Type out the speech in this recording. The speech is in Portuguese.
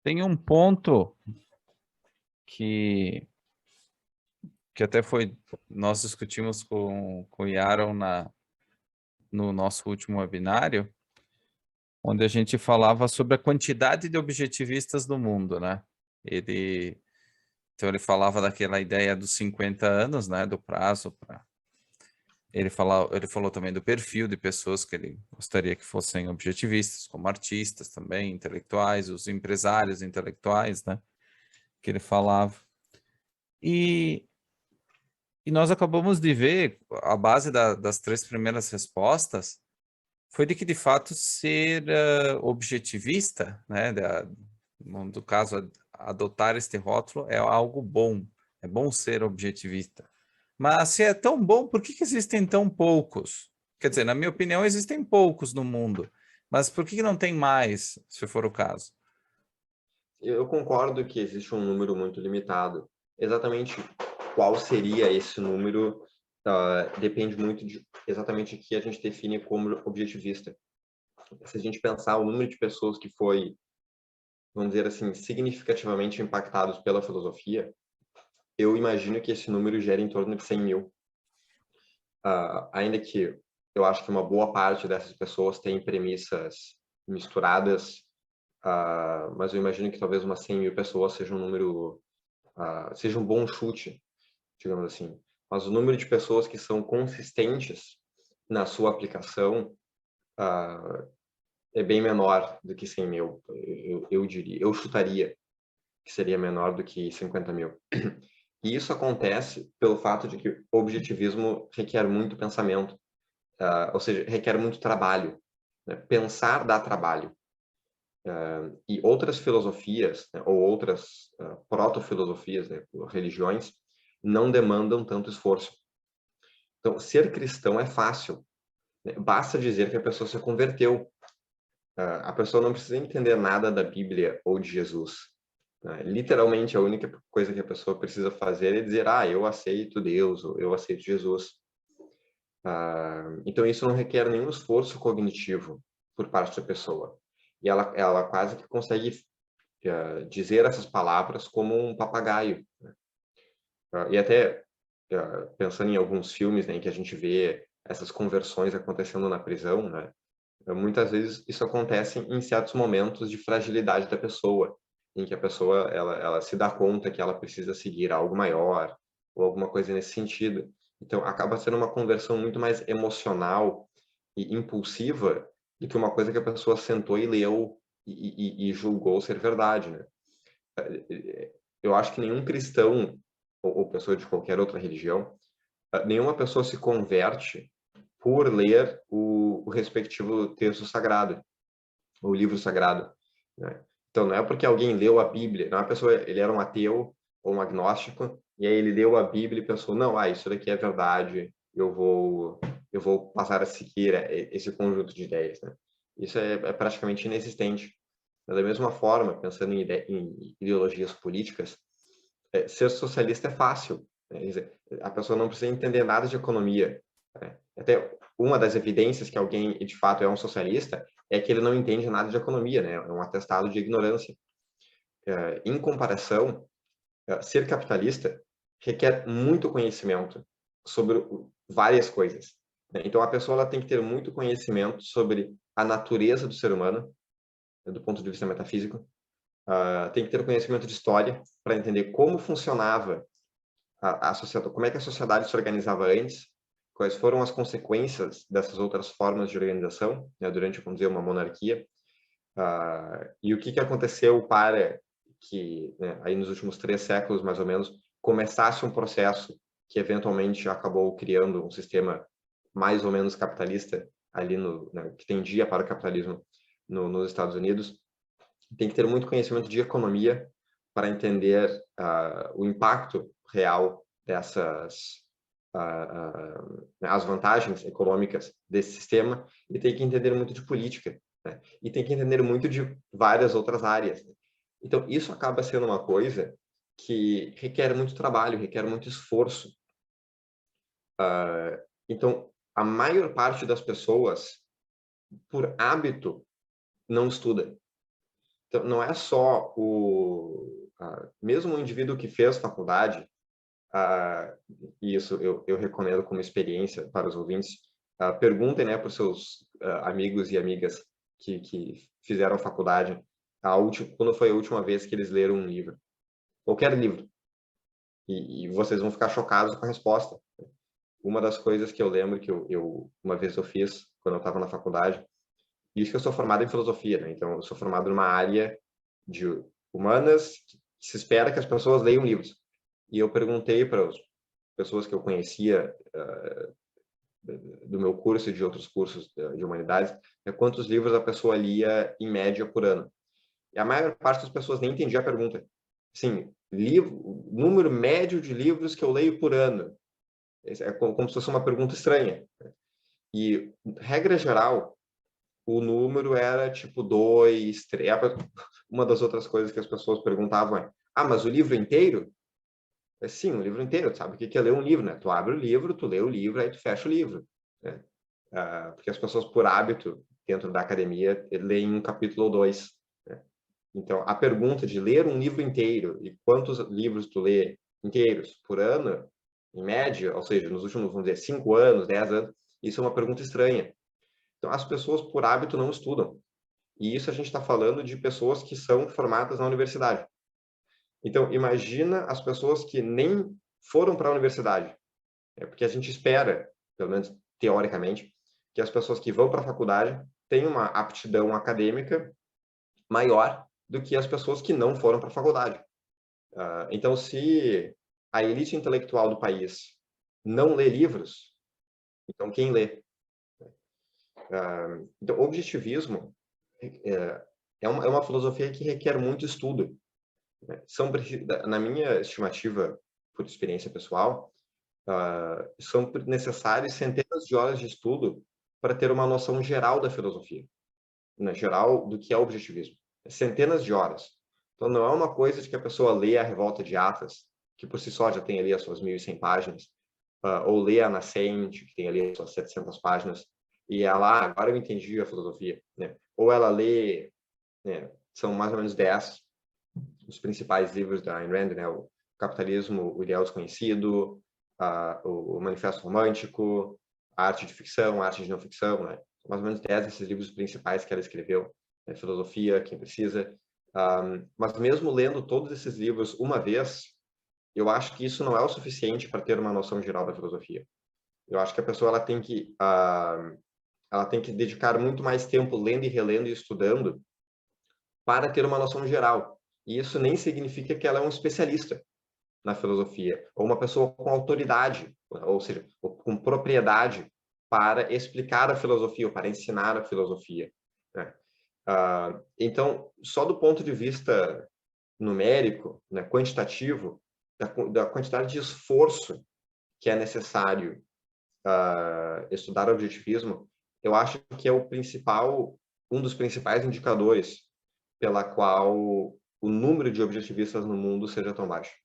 Tem um ponto que, que até foi, nós discutimos com o Yaron no nosso último webinário, onde a gente falava sobre a quantidade de objetivistas do mundo, né? Então ele falava daquela ideia dos 50 anos, né? Do prazo para... ele falou também do perfil de pessoas que ele gostaria que fossem objetivistas, como artistas também, intelectuais, os empresários intelectuais, né? Que ele falava. E, e nós acabamos de ver, a base das três primeiras respostas foi de que, de fato, ser objetivista, né, no caso, adotar este rótulo é algo bom, é bom ser objetivista. Mas se é tão bom, por que existem tão poucos? Quer dizer, na minha opinião, existem poucos no mundo, mas por que não tem mais, se for o caso? Eu concordo que existe um número muito limitado. Exatamente qual seria esse número, depende muito de exatamente o que a gente define como objetivista. Se a gente pensar o número de pessoas que foi, vamos dizer assim, significativamente impactados pela filosofia, eu imagino que esse número gere em torno de 100 mil. Ainda que eu acho que uma boa parte dessas pessoas tem premissas misturadas, mas eu imagino que talvez umas 100 mil pessoas seja um número, seja um bom chute, digamos assim. Mas o número de pessoas que são consistentes na sua aplicação é bem menor do que 100 mil, eu diria. Eu chutaria que seria menor do que 50 mil. E isso acontece pelo fato de que o objetivismo requer muito pensamento, ou seja, requer muito trabalho. Né? Pensar dá trabalho. E outras filosofias, né, ou outras proto-filosofias, né, religiões, não demandam tanto esforço. Então, ser cristão é fácil. Né? Basta dizer que a pessoa se converteu. A pessoa não precisa entender nada da Bíblia ou de Jesus. Né? Literalmente, a única coisa que a pessoa precisa fazer é dizer, eu aceito Deus, ou eu aceito Jesus. Então, isso não requer nenhum esforço cognitivo por parte da pessoa. E ela quase que consegue dizer essas palavras como um papagaio. Né? E até pensando em alguns filmes, né, em que a gente vê essas conversões acontecendo na prisão, né? Muitas vezes isso acontece em certos momentos de fragilidade da pessoa, em que a pessoa ela se dá conta que ela precisa seguir algo maior ou alguma coisa nesse sentido. Então acaba sendo uma conversão muito mais emocional e impulsiva do que uma coisa que a pessoa sentou e leu e julgou ser verdade, né? Eu acho que nenhum cristão ou pessoa de qualquer outra religião, nenhuma pessoa se converte por ler o respectivo texto sagrado, o livro sagrado, né? Então, não é porque alguém leu a Bíblia, não é uma pessoa, ele era um ateu ou um agnóstico, e aí ele leu a Bíblia e pensou, não, isso daqui é verdade, eu vou passar a seguir esse conjunto de ideias, né? Isso é praticamente inexistente. Da mesma forma, pensando em ideologias políticas, ser socialista é fácil, né? Quer dizer, a pessoa não precisa entender nada de economia, né? Até uma das evidências que alguém, de fato, é um socialista é que ele não entende nada de economia, né? É um atestado de ignorância. Em comparação, ser capitalista requer muito conhecimento sobre várias coisas, né? Então, a pessoa ela tem que ter muito conhecimento sobre a natureza do ser humano, né, do ponto de vista metafísico, tem que ter conhecimento de história para entender como funcionava a sociedade, como é que a sociedade se organizava antes, quais foram as consequências dessas outras formas de organização, né, durante, vamos dizer, uma monarquia, e o que aconteceu para que, né, aí nos últimos 3 séculos, mais ou menos, começasse um processo que eventualmente acabou criando um sistema mais ou menos capitalista ali né, que tendia para o capitalismo nos Estados Unidos. Tem que ter muito conhecimento de economia para entender o impacto real dessas as vantagens econômicas desse sistema, e tem que entender muito de política, né? E tem que entender muito de várias outras áreas, né? Então isso acaba sendo uma coisa que requer muito trabalho, requer muito esforço. Então a maior parte das pessoas, por hábito, não estuda. Então, não é só mesmo o indivíduo que fez faculdade, e isso eu recomendo como experiência para os ouvintes, perguntem, né, para os seus amigos e amigas que fizeram faculdade, quando foi a última vez que eles leram um livro, qualquer livro, e vocês vão ficar chocados com a resposta. Uma das coisas que eu lembro que uma vez eu fiz, quando eu estava na faculdade, e isso que eu sou formado em filosofia, né? Então eu sou formado numa área de humanas que se espera que as pessoas leiam livros. E eu perguntei para as pessoas que eu conhecia do meu curso e de outros cursos de humanidades, quantos livros a pessoa lia em média por ano. E a maior parte das pessoas nem entendia a pergunta. Assim, número médio de livros que eu leio por ano. É como se fosse uma pergunta estranha. E, regra geral, o número era tipo 2, 3. Uma das outras coisas que as pessoas perguntavam é: mas o livro inteiro? Sim, o livro inteiro. Tu sabe o que é ler um livro, né? Tu abre o livro, tu lê o livro, aí tu fecha o livro, né? Porque as pessoas, por hábito, dentro da academia, leem um capítulo ou 2, né? Então, a pergunta de ler um livro inteiro e quantos livros tu lê inteiros por ano, em média, ou seja, nos últimos, vamos dizer, 5 anos, 10 anos, isso é uma pergunta estranha. Então, as pessoas, por hábito, não estudam. E isso a gente está falando de pessoas que são formadas na universidade. Então, imagina as pessoas que nem foram para a universidade. Porque a gente espera, pelo menos teoricamente, que as pessoas que vão para a faculdade tenham uma aptidão acadêmica maior do que as pessoas que não foram para a faculdade. Então, se a elite intelectual do país não lê livros, então quem lê? Então, o objetivismo é uma filosofia que requer muito estudo, né? Na minha estimativa, por experiência pessoal, são necessárias centenas de horas de estudo para ter uma noção geral da filosofia, né? Geral do que é o objetivismo. Centenas de horas. Então, não é uma coisa de que a pessoa lê a Revolta de Atas, que por si só já tem ali as suas 1.100 páginas, ou lê a Nascente, que tem ali as suas 700 páginas, e ela, agora eu entendi a filosofia, né? Ou ela lê, né, são mais ou menos 10 os principais livros da Ayn Rand, né? O Capitalismo, o Ideal Desconhecido, o Manifesto Romântico, a Arte de Ficção, a Arte de Não Ficção, né? São mais ou menos 10 desses livros principais que ela escreveu, né? Filosofia, quem precisa. Mas mesmo lendo todos esses livros uma vez, eu acho que isso não é o suficiente para ter uma noção geral da filosofia. Eu acho que a pessoa ela tem que dedicar muito mais tempo lendo e relendo e estudando para ter uma noção geral. E isso nem significa que ela é um especialista na filosofia, ou uma pessoa com autoridade, ou seja, com propriedade para explicar a filosofia, ou para ensinar a filosofia, né? Então, só do ponto de vista numérico, né, quantitativo, da quantidade de esforço que é necessário estudar o objetivismo, eu acho que é um dos principais indicadores pela qual o número de objetivistas no mundo seja tão baixo.